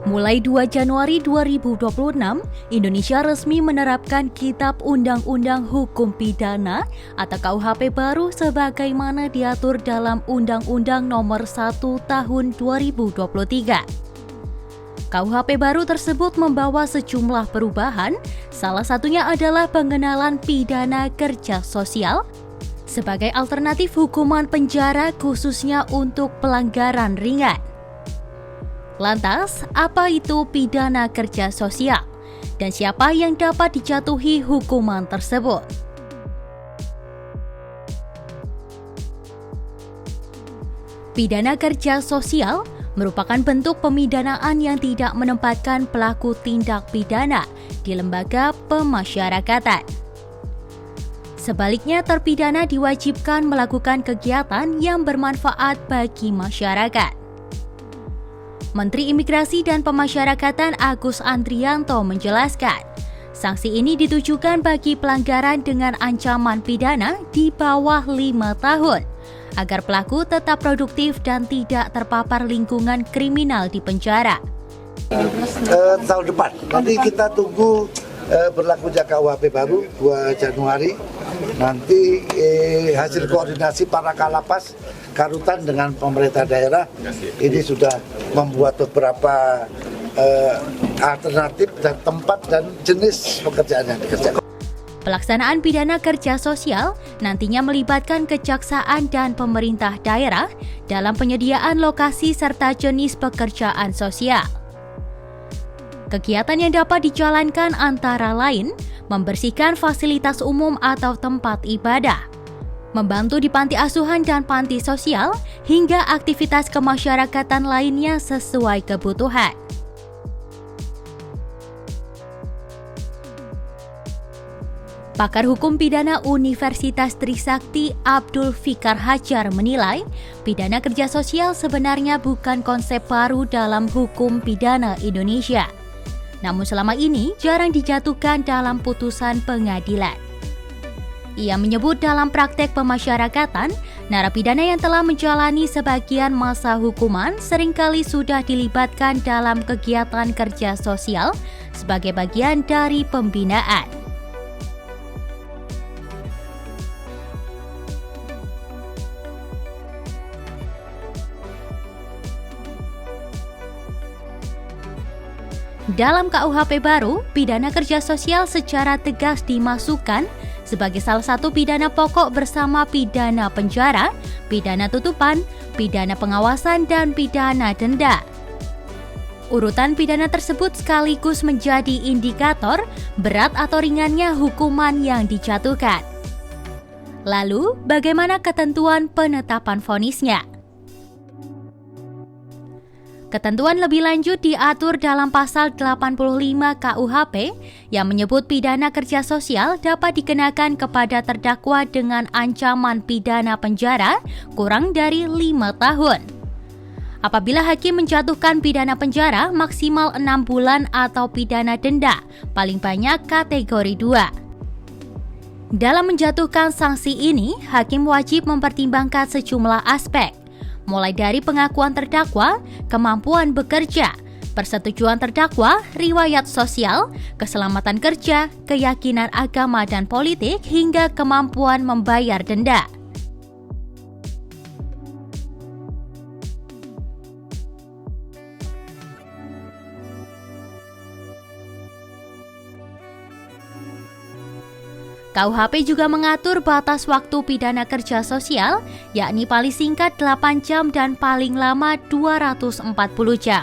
Mulai 2 Januari 2026, Indonesia resmi menerapkan Kitab Undang-Undang Hukum Pidana atau KUHP baru sebagaimana diatur dalam Undang-Undang Nomor 1 Tahun 2023. KUHP baru tersebut membawa sejumlah perubahan, salah satunya adalah pengenalan pidana kerja sosial sebagai alternatif hukuman penjara khususnya untuk pelanggaran ringan. Lantas, apa itu pidana kerja sosial? Dan siapa yang dapat dijatuhi hukuman tersebut? Pidana kerja sosial merupakan bentuk pemidanaan yang tidak menempatkan pelaku tindak pidana di lembaga pemasyarakatan. Sebaliknya, terpidana diwajibkan melakukan kegiatan yang bermanfaat bagi masyarakat. Menteri Imigrasi dan Pemasyarakatan Agus Andrianto menjelaskan, sanksi ini ditujukan bagi pelanggaran dengan ancaman pidana di bawah 5 tahun, agar pelaku tetap produktif dan tidak terpapar lingkungan kriminal di penjara. Tahun depan, nanti kita tunggu berlakunya KUHP baru 2 Januari. Nanti hasil koordinasi para kalapas Karutan dengan pemerintah daerah ini sudah membuat beberapa alternatif dan tempat dan jenis pekerjaan yang dikerjakan. Pelaksanaan pidana kerja sosial nantinya melibatkan kejaksaan dan pemerintah daerah dalam penyediaan lokasi serta jenis pekerjaan sosial. Kegiatan yang dapat dijalankan antara lain membersihkan fasilitas umum atau tempat ibadah, membantu di panti asuhan dan panti sosial, hingga aktivitas kemasyarakatan lainnya sesuai kebutuhan. Pakar Hukum Pidana Universitas Trisakti Abdul Fikar Hajar menilai, pidana kerja sosial sebenarnya bukan konsep baru dalam hukum pidana Indonesia. Namun selama ini jarang dijatuhkan dalam putusan pengadilan. Ia menyebut dalam praktek pemasyarakatan, narapidana yang telah menjalani sebagian masa hukuman seringkali sudah dilibatkan dalam kegiatan kerja sosial sebagai bagian dari pembinaan. Dalam KUHP baru, pidana kerja sosial secara tegas dimasukkan sebagai salah satu pidana pokok bersama pidana penjara, pidana tutupan, pidana pengawasan, dan pidana denda. Urutan pidana tersebut sekaligus menjadi indikator berat atau ringannya hukuman yang dijatuhkan. Lalu, bagaimana ketentuan penetapan vonisnya? Ketentuan lebih lanjut diatur dalam pasal 85 KUHP yang menyebut pidana kerja sosial dapat dikenakan kepada terdakwa dengan ancaman pidana penjara kurang dari 5 tahun. Apabila hakim menjatuhkan pidana penjara maksimal 6 bulan atau pidana denda, paling banyak kategori 2. Dalam menjatuhkan sanksi ini, hakim wajib mempertimbangkan sejumlah aspek, mulai dari pengakuan terdakwa, kemampuan bekerja, persetujuan terdakwa, riwayat sosial, keselamatan kerja, keyakinan agama dan politik, hingga kemampuan membayar denda. KUHP juga mengatur batas waktu pidana kerja sosial, yakni paling singkat 8 jam dan paling lama 240 jam.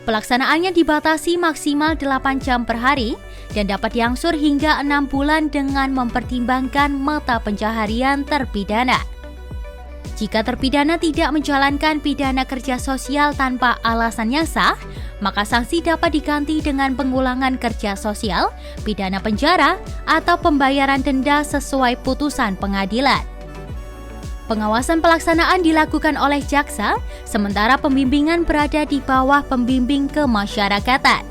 Pelaksanaannya dibatasi maksimal 8 jam per hari dan dapat diangsur hingga 6 bulan dengan mempertimbangkan mata pencaharian terpidana. Jika terpidana tidak menjalankan pidana kerja sosial tanpa alasan yang sah, maka sanksi dapat diganti dengan pengulangan kerja sosial, pidana penjara, atau pembayaran denda sesuai putusan pengadilan. Pengawasan pelaksanaan dilakukan oleh jaksa, sementara pembimbingan berada di bawah pembimbing kemasyarakatan.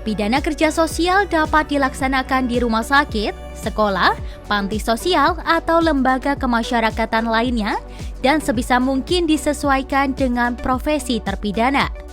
Pidana kerja sosial dapat dilaksanakan di rumah sakit, sekolah, panti sosial, atau lembaga kemasyarakatan lainnya, dan sebisa mungkin disesuaikan dengan profesi terpidana.